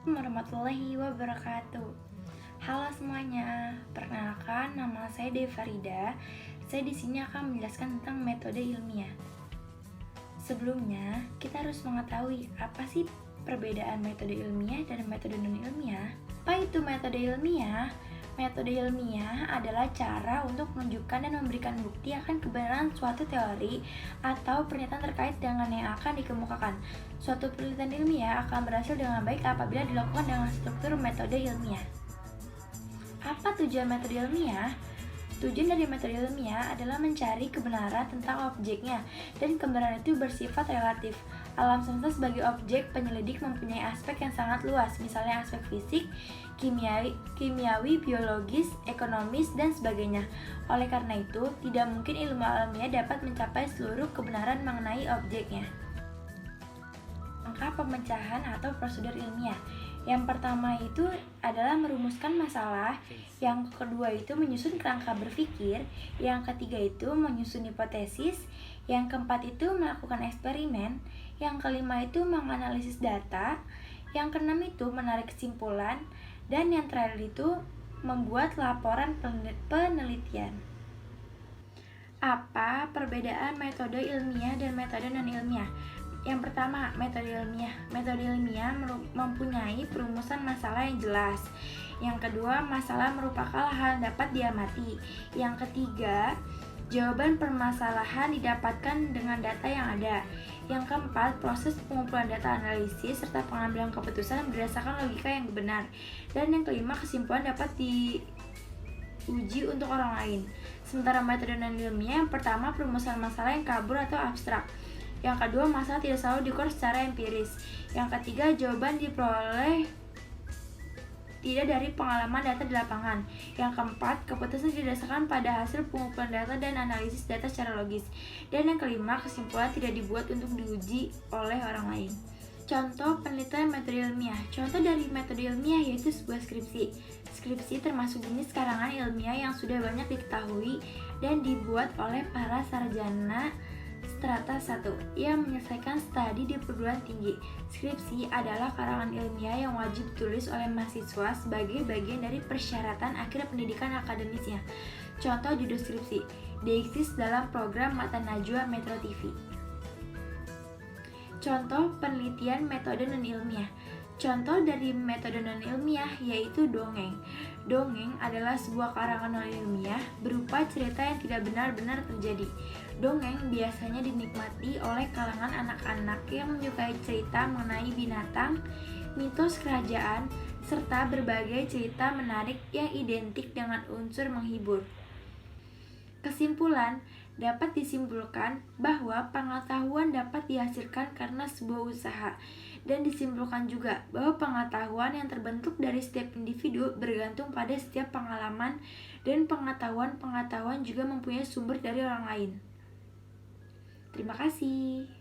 Warahmatullahi wabarakatuh. Halo semuanya, perkenalkan nama saya Devi Farida. Saya di sini akan menjelaskan tentang metode ilmiah. Sebelumnya, kita harus mengetahui apa sih perbedaan metode ilmiah dan metode non-ilmiah. Apa itu metode ilmiah? Metode ilmiah adalah cara untuk menunjukkan dan memberikan bukti akan kebenaran suatu teori atau pernyataan terkait dengan yang akan dikemukakan. Suatu penelitian ilmiah akan berhasil dengan baik apabila dilakukan dengan struktur metode ilmiah. Apa tujuan metode ilmiah? Tujuan dari metode ilmiah adalah mencari kebenaran tentang objeknya, dan kebenaran itu bersifat relatif. Alam semesta sebagai objek penyelidik mempunyai aspek yang sangat luas, misalnya aspek fisik, kimiawi, biologis, ekonomis, dan sebagainya. Oleh karena itu, tidak mungkin ilmu ilmiah dapat mencapai seluruh kebenaran mengenai objeknya. Langkah pemecahan atau prosedur ilmiah. Yang pertama itu adalah merumuskan masalah, yang kedua itu menyusun kerangka berpikir, yang ketiga itu menyusun hipotesis, yang keempat itu melakukan eksperimen, yang kelima itu menganalisis data, yang keenam itu menarik kesimpulan, dan yang terakhir itu membuat laporan penelitian. Apa perbedaan metode ilmiah dan metode non-ilmiah? Yang pertama, metode ilmiah. Metode ilmiah mempunyai perumusan masalah yang jelas. Yang kedua, masalah merupakan hal yang dapat diamati. Yang ketiga, jawaban permasalahan didapatkan dengan data yang ada. Yang keempat, proses pengumpulan data analisis serta pengambilan keputusan berdasarkan logika yang benar. Dan yang kelima, kesimpulan dapat diuji untuk orang lain. Sementara metode non-ilmiah, yang pertama, perumusan masalah yang kabur atau abstrak. Yang kedua, masalah tidak selalu diukur secara empiris. Yang ketiga, jawaban diperoleh tidak dari pengalaman data di lapangan. Yang keempat, keputusan didasarkan pada hasil pengumpulan data dan analisis data secara logis. Dan yang kelima, kesimpulan tidak dibuat untuk diuji oleh orang lain. Contoh penelitian metode ilmiah. Contoh dari metode ilmiah yaitu sebuah skripsi. Skripsi termasuk jenis karangan ilmiah yang sudah banyak diketahui dan dibuat oleh para sarjana strata 1 yang menyelesaikan studi di perguruan tinggi. Skripsi adalah karangan ilmiah yang wajib ditulis oleh mahasiswa sebagai bagian dari persyaratan akhir pendidikan akademisnya. Contoh judul skripsi dieksis dalam program Mata Najwa Metro TV. Contoh penelitian metode non-ilmiah. Contoh dari metode non-ilmiah yaitu dongeng. Dongeng adalah sebuah karangan non-ilmiah berupa cerita yang tidak benar-benar terjadi. Dongeng biasanya dinikmati oleh kalangan anak-anak yang menyukai cerita mengenai binatang, mitos kerajaan, serta berbagai cerita menarik yang identik dengan unsur menghibur. Kesimpulan, dapat disimpulkan bahwa pengetahuan dapat dihasilkan karena sebuah usaha, dan disimpulkan juga bahwa pengetahuan yang terbentuk dari setiap individu bergantung pada setiap pengalaman, dan pengetahuan juga mempunyai sumber dari orang lain. Terima kasih.